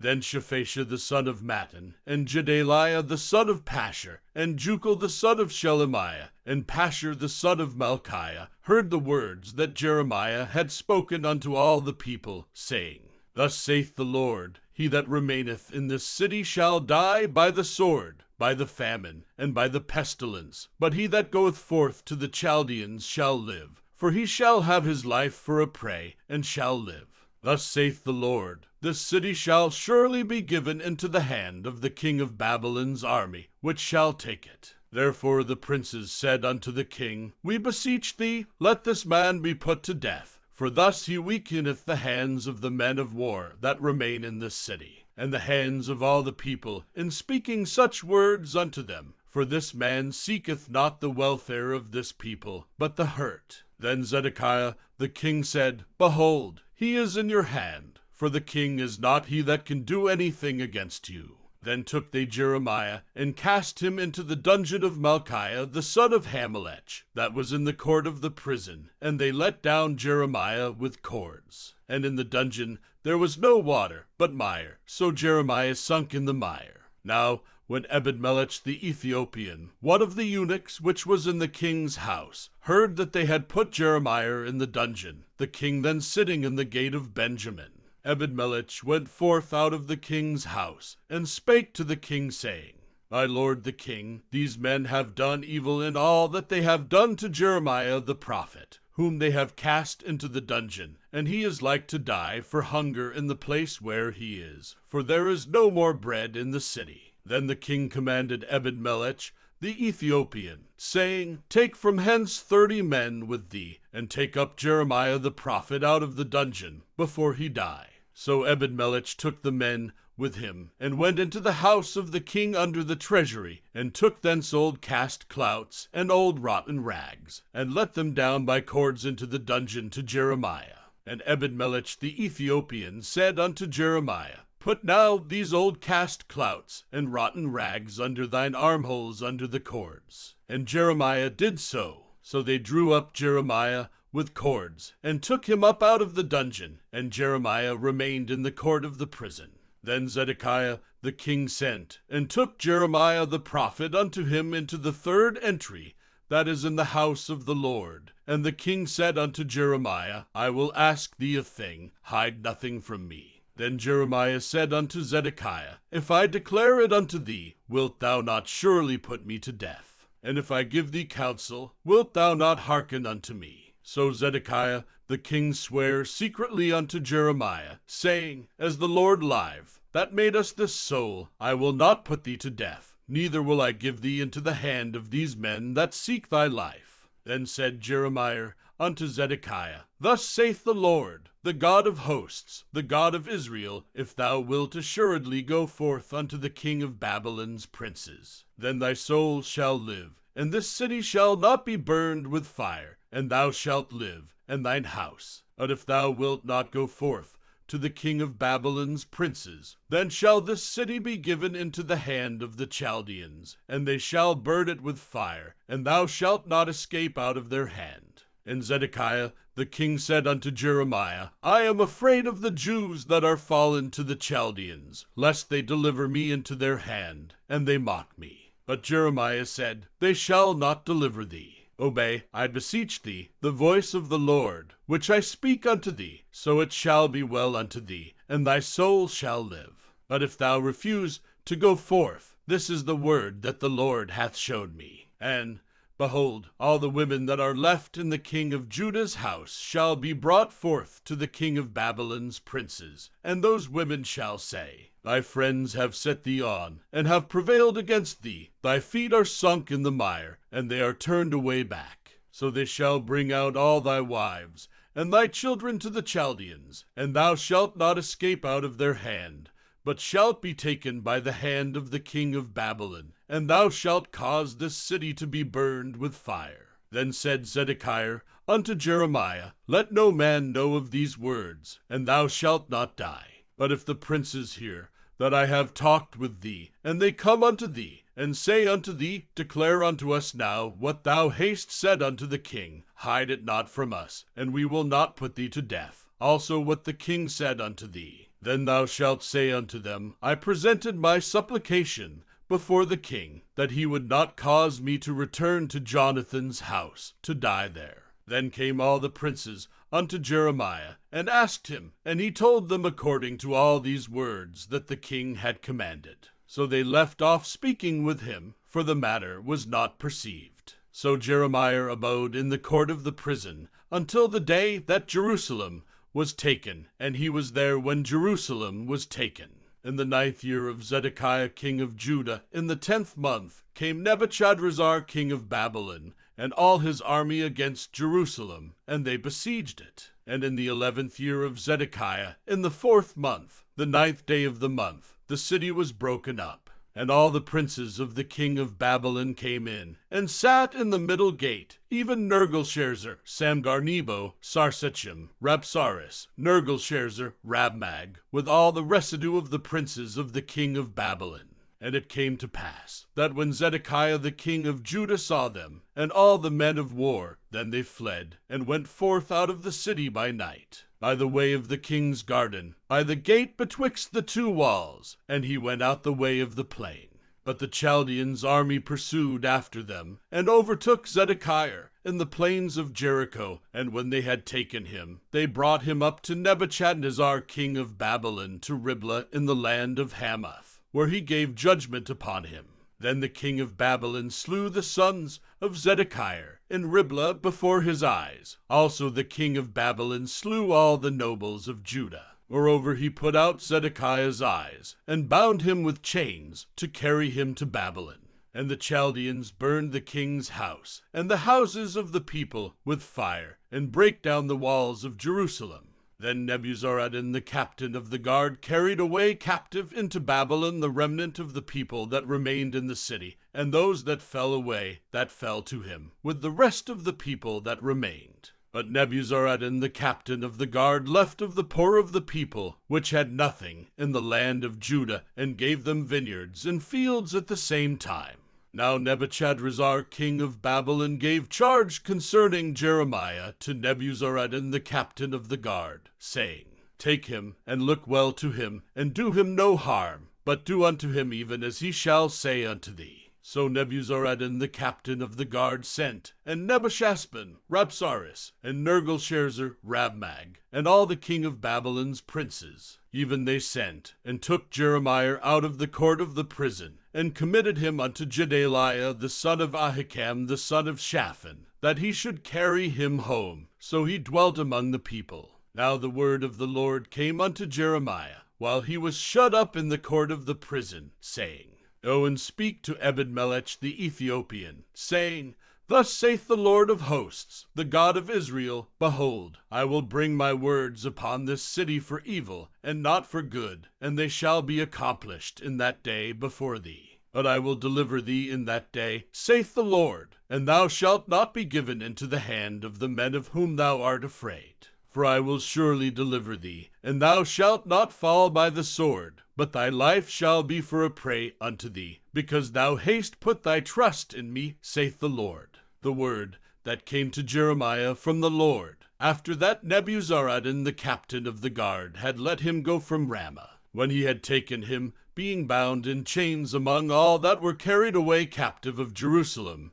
Then Shephatia the son of Mattan, and Gedaliah the son of Pashur, and Jucal the son of Shelemiah, and Pashur the son of Malchiah, heard the words that Jeremiah had spoken unto all the people, saying, Thus saith the Lord, He that remaineth in this city shall die by the sword, by the famine, and by the pestilence, but he that goeth forth to the Chaldeans shall live, for he shall have his life for a prey, and shall live. Thus saith the Lord, This city shall surely be given into the hand of the king of Babylon's army, which shall take it. Therefore the princes said unto the king, We beseech thee, let this man be put to death, for thus he weakeneth the hands of the men of war that remain in this city, and the hands of all the people, in speaking such words unto them. For this man seeketh not the welfare of this people, but the hurt. Then Zedekiah the king said, Behold, he is in your hand, for the king is not he that can do anything against you. Then took they Jeremiah, and cast him into the dungeon of Malchiah the son of Hamelech, that was in the court of the prison, and they let down Jeremiah with cords. And in the dungeon there was no water, but mire, so Jeremiah sunk in the mire. Now, when Ebedmelech the Ethiopian, one of the eunuchs which was in the king's house, heard that they had put Jeremiah in the dungeon, the king then sitting in the gate of Benjamin, Ebedmelech went forth out of the king's house, and spake to the king, saying, My lord the king, these men have done evil in all that they have done to Jeremiah the prophet, whom they have cast into the dungeon, and he is like to die for hunger in the place where he is, for there is no more bread in the city. Then the king commanded Ebedmelech the Ethiopian, saying, Take from hence 30 men with thee, and take up Jeremiah the prophet out of the dungeon, before he die. So Ebedmelech took the men with him, and went into the house of the king under the treasury, and took thence old cast clouts and old rotten rags, and let them down by cords into the dungeon to Jeremiah. And Ebedmelech the Ethiopian said unto Jeremiah, Put now these old cast clouts and rotten rags under thine armholes under the cords. And Jeremiah did so. So they drew up Jeremiah with cords, and took him up out of the dungeon, and Jeremiah remained in the court of the prison. Then Zedekiah the king sent, and took Jeremiah the prophet unto him into the 3rd entry, that is in the house of the Lord. And the king said unto Jeremiah, I will ask thee a thing, hide nothing from me. Then Jeremiah said unto Zedekiah, If I declare it unto thee, wilt thou not surely put me to death? And if I give thee counsel, wilt thou not hearken unto me? So Zedekiah the king sware secretly unto Jeremiah, saying, As the Lord live, that made us this soul, I will not put thee to death, neither will I give thee into the hand of these men that seek thy life. Then said Jeremiah unto Zedekiah, Thus saith the Lord, the God of hosts, the God of Israel, if thou wilt assuredly go forth unto the king of Babylon's princes, then thy soul shall live, and this city shall not be burned with fire, and thou shalt live, and thine house. But if thou wilt not go forth to the king of Babylon's princes, then shall this city be given into the hand of the Chaldeans, and they shall burn it with fire, and thou shalt not escape out of their hand. And Zedekiah the king said unto Jeremiah, I am afraid of the Jews that are fallen to the Chaldeans, lest they deliver me into their hand, and they mock me. But Jeremiah said, They shall not deliver thee. Obey, I beseech thee, the voice of the Lord, which I speak unto thee, so it shall be well unto thee, and thy soul shall live. But if thou refuse to go forth, this is the word that the Lord hath showed me. And behold, all the women that are left in the king of Judah's house shall be brought forth to the king of Babylon's princes, and those women shall say, Thy friends have set thee on, and have prevailed against thee. Thy feet are sunk in the mire, and they are turned away back. So they shall bring out all thy wives, and thy children to the Chaldeans, and thou shalt not escape out of their hand, but shalt be taken by the hand of the king of Babylon, and thou shalt cause this city to be burned with fire. Then said Zedekiah unto Jeremiah, Let no man know of these words, and thou shalt not die. But if the princes hear that I have talked with thee, and they come unto thee, and say unto thee, Declare unto us now what thou hast said unto the king, hide it not from us, and we will not put thee to death. Also what the king said unto thee. Then thou shalt say unto them, I presented my supplication before the king, that he would not cause me to return to Jonathan's house, to die there. Then came all the princes unto Jeremiah, and asked him, and he told them according to all these words that the king had commanded. So they left off speaking with him, for the matter was not perceived. So Jeremiah abode in the court of the prison until the day that Jerusalem was taken, and he was there when Jerusalem was taken. In the 9th year of Zedekiah king of Judah, in the 10th month, came Nebuchadrezzar king of Babylon, and all his army against Jerusalem, and they besieged it. And in the 11th year of Zedekiah, in the 4th month, the 9th day of the month, the city was broken up. And all the princes of the king of Babylon came in, and sat in the middle gate, even Nergal-sharezer, Samgar-nebo, Sarsechim, Rabsaris, Nergal-sharezer, Rabmag, with all the residue of the princes of the king of Babylon. And it came to pass, that when Zedekiah the king of Judah saw them, and all the men of war, then they fled, and went forth out of the city by night, by the way of the king's garden, by the gate betwixt the two walls, and he went out the way of the plain. But the Chaldeans' army pursued after them, and overtook Zedekiah in the plains of Jericho, and when they had taken him, they brought him up to Nebuchadnezzar king of Babylon to Riblah in the land of Hamath, where he gave judgment upon him. Then the king of Babylon slew the sons of Zedekiah in Riblah before his eyes. Also the king of Babylon slew all the nobles of Judah. Moreover, he put out Zedekiah's eyes, and bound him with chains to carry him to Babylon. And the Chaldeans burned the king's house, and the houses of the people with fire, and brake down the walls of Jerusalem. Then Nebuzaradan the captain of the guard carried away captive into Babylon the remnant of the people that remained in the city, and those that fell away, that fell to him, with the rest of the people that remained. But Nebuzaradan the captain of the guard left of the poor of the people, which had nothing, in the land of Judah, and gave them vineyards and fields at the same time. Now Nebuchadrezzar king of Babylon gave charge concerning Jeremiah to Nebuzaradan the captain of the guard, saying, Take him, and look well to him, and do him no harm, but do unto him even as he shall say unto thee. So Nebuzaradan the captain of the guard sent, and Nebuchadnezzar, Rabsaris, and Nergal-sharezer, Rabmag, and all the king of Babylon's princes. Even they sent, and took Jeremiah out of the court of the prison, and committed him unto Gedaliah the son of Ahikam the son of Shaphan, that he should carry him home. So he dwelt among the people. Now the word of the Lord came unto Jeremiah, while he was shut up in the court of the prison, saying, Go and speak to Ebed-melech the Ethiopian, saying, Thus saith the Lord of hosts, the God of Israel, Behold, I will bring my words upon this city for evil, and not for good, and they shall be accomplished in that day before thee. But I will deliver thee in that day, saith the Lord, and thou shalt not be given into the hand of the men of whom thou art afraid. For I will surely deliver thee, and thou shalt not fall by the sword, but thy life shall be for a prey unto thee, because thou hast put thy trust in me, saith the Lord. The word that came to Jeremiah from the Lord, after that Nebuzaradan the captain of the guard had let him go from Ramah, when he had taken him, being bound in chains among all that were carried away captive of Jerusalem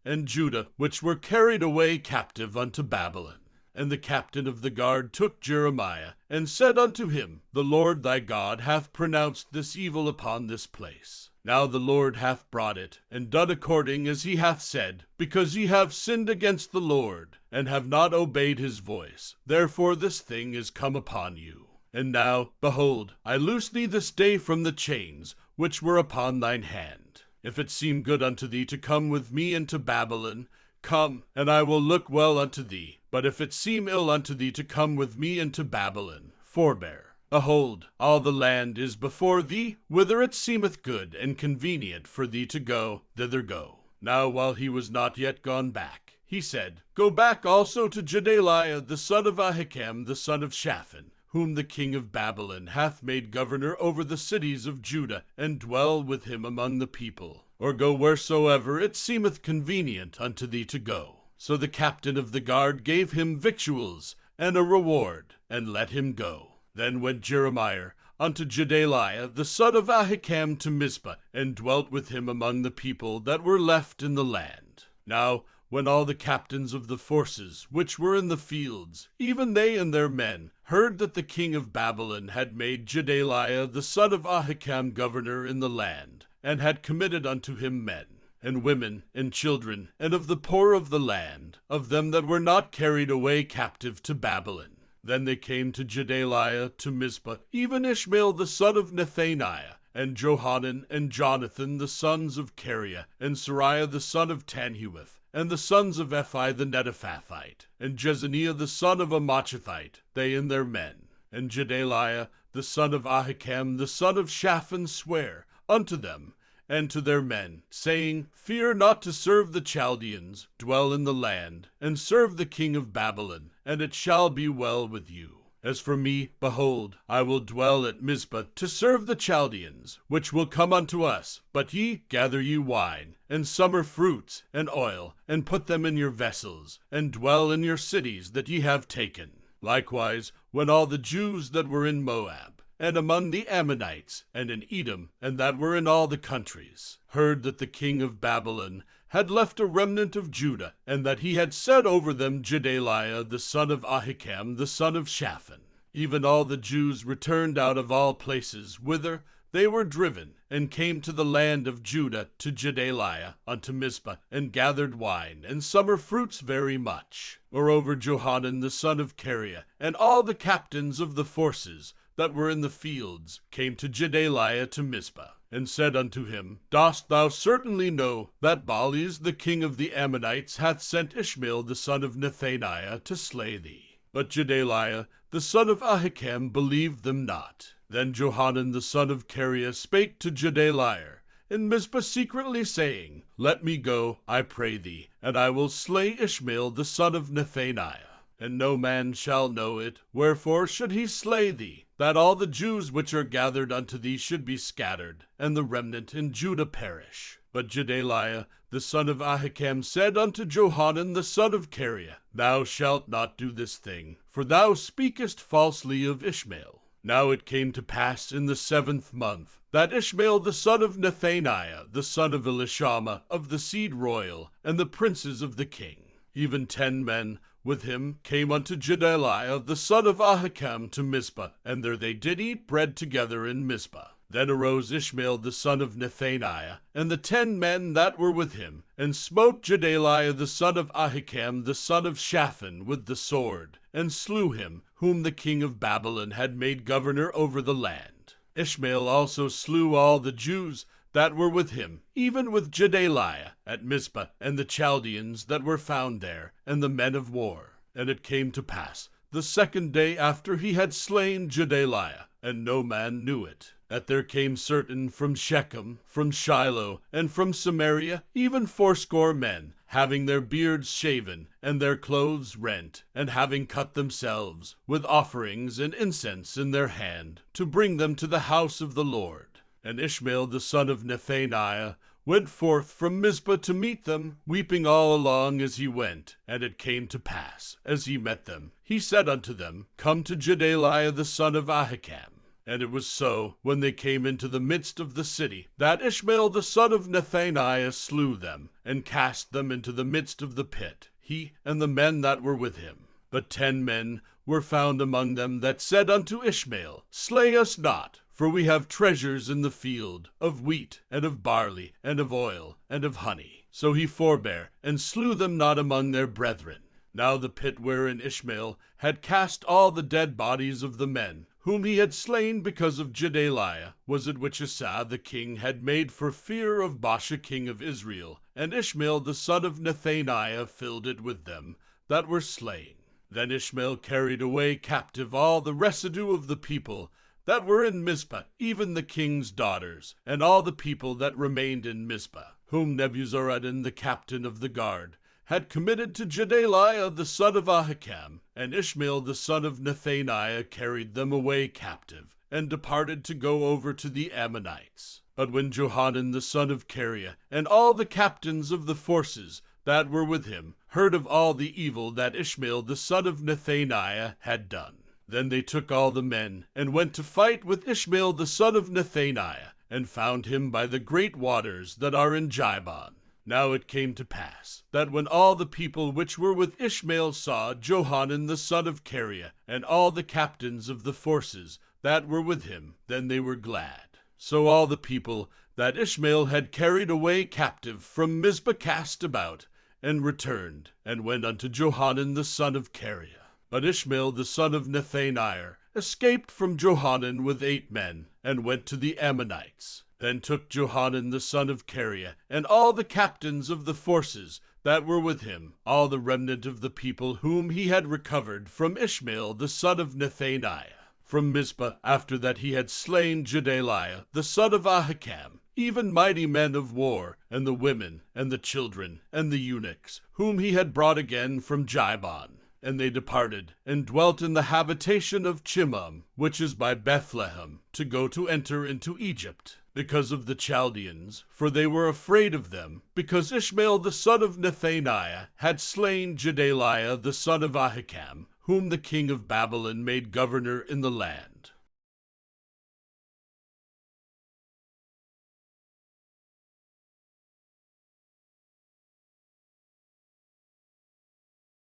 and Judah, which were carried away captive unto Babylon. And the captain of the guard took Jeremiah, and said unto him, The Lord thy God hath pronounced this evil upon this place. Now the Lord hath brought it, and done according as he hath said, because ye have sinned against the Lord, and have not obeyed his voice. Therefore this thing is come upon you. And now, behold, I loose thee this day from the chains which were upon thine hand. If it seem good unto thee to come with me into Babylon, come, and I will look well unto thee. But if it seem ill unto thee to come with me into Babylon, forbear. Behold, all the land is before thee, whither it seemeth good and convenient for thee to go, thither go. Now while he was not yet gone back, he said, Go back also to Gedaliah the son of Ahikam the son of Shaphan, whom the king of Babylon hath made governor over the cities of Judah, and dwell with him among the people. Or go wheresoever it seemeth convenient unto thee to go. So the captain of the guard gave him victuals and a reward, and let him go. Then went Jeremiah unto Gedaliah the son of Ahikam to Mizpah, and dwelt with him among the people that were left in the land. Now, when all the captains of the forces which were in the fields, even they and their men, heard that the king of Babylon had made Gedaliah the son of Ahikam governor in the land, and had committed unto him men, and women, and children, and of the poor of the land, of them that were not carried away captive to Babylon, then they came to Gedaliah to Mizpah, even Ishmael the son of Nethaniah, and Johanan and Jonathan the sons of Kareah, and Sariah the son of Tanhueth, and the sons of Ephi the Netophathite, and Jezaniah the son of Amachathite, they and their men. And Gedaliah the son of Ahikam the son of Shaphan sware unto them and to their men, saying, Fear not to serve the Chaldeans, dwell in the land, and serve the king of Babylon, and it shall be well with you. As for me, behold, I will dwell at Mizpah to serve the Chaldeans, which will come unto us. But ye gather ye wine, and summer fruits, and oil, and put them in your vessels, and dwell in your cities that ye have taken. Likewise, when all the Jews that were in Moab, and among the Ammonites, and in Edom, and that were in all the countries, heard that the king of Babylon had left a remnant of Judah, and that he had set over them Gedaliah the son of Ahikam the son of Shaphan. Even all the Jews returned out of all places whither they were driven, and came to the land of Judah to Gedaliah unto Mizpah, and gathered wine and summer fruits very much. Moreover Johanan the son of Kareah, and all the captains of the forces that were in the fields, came to Gedaliah to Mizpah, and said unto him, Dost thou certainly know that Baalis the king of the Ammonites hath sent Ishmael the son of Nethaniah to slay thee? But Gedaliah the son of Ahikam believed them not. Then Johanan the son of Kareah spake to Gedaliah in Mizpah secretly, saying, Let me go, I pray thee, and I will slay Ishmael the son of Nethaniah. And no man shall know it. Wherefore should he slay thee, that all the Jews which are gathered unto thee should be scattered, and the remnant in Judah perish? But Gedaliah the son of Ahikam said unto Johanan the son of Kareah, Thou shalt not do this thing, for thou speakest falsely of Ishmael. Now it came to pass in the 7th month, that Ishmael the son of Nethaniah, the son of Elishama, of the seed royal, and the princes of the king, even 10 men, with him came unto Gedaliah the son of Ahikam to Mizpah, and there they did eat bread together in Mizpah. Then arose Ishmael the son of Nethaniah, and the 10 men that were with him, and smote Gedaliah the son of Ahikam the son of Shaphan with the sword, and slew him, whom the king of Babylon had made governor over the land. Ishmael also slew all the Jews that were with him, even with Gedaliah at Mizpah, and the Chaldeans that were found there, and the men of war. And it came to pass, the 2nd day after he had slain Gedaliah, and no man knew it, that there came certain from Shechem, from Shiloh, and from Samaria, even 80 men, having their beards shaven, and their clothes rent, and having cut themselves, with offerings and incense in their hand, to bring them to the house of the Lord. And Ishmael the son of Nethaniah went forth from Mizpah to meet them, weeping all along as he went. And it came to pass, as he met them, he said unto them, Come to Gedaliah the son of Ahikam. And it was so, when they came into the midst of the city, that Ishmael the son of Nethaniah slew them, and cast them into the midst of the pit, he and the men that were with him. But 10 men were found among them that said unto Ishmael, Slay us not, for we have treasures in the field, of wheat, and of barley, and of oil, and of honey. So he forbare, and slew them not among their brethren. Now the pit wherein Ishmael had cast all the dead bodies of the men, whom he had slain because of Gedaliah, was it which Asa the king had made for fear of Baasha king of Israel, and Ishmael the son of Nethaniah filled it with them that were slain. Then Ishmael carried away captive all the residue of the people that were in Mizpah, even the king's daughters, and all the people that remained in Mizpah, whom Nebuzaradan the captain of the guard had committed to Gedaliah the son of Ahikam, and Ishmael the son of Nethaniah carried them away captive, and departed to go over to the Ammonites. But when Johanan the son of Kareah, and all the captains of the forces that were with him, heard of all the evil that Ishmael the son of Nethaniah had done, Then they took all the men, and went to fight with Ishmael the son of Nethaniah, and found him by the great waters that are in Jibon. Now it came to pass, that when all the people which were with Ishmael saw Johanan the son of Kareah, and all the captains of the forces that were with him, then they were glad. So all the people that Ishmael had carried away captive from Mizpah cast about, and returned, and went unto Johanan the son of Kareah. But Ishmael the son of Nethaniah escaped from Johanan with 8 men, and went to the Ammonites. Then took Johanan the son of Kareah, and all the captains of the forces that were with him, all the remnant of the people whom he had recovered from Ishmael the son of Nethaniah, from Mizpah, after that he had slain Gedaliah the son of Ahikam, even mighty men of war, and the women, and the children, and the eunuchs, whom he had brought again from Jibon. And they departed, and dwelt in the habitation of Chimham, which is by Bethlehem, to go to enter into Egypt, because of the Chaldeans, for they were afraid of them, because Ishmael the son of Nethaniah had slain Gedaliah the son of Ahikam, whom the king of Babylon made governor in the land.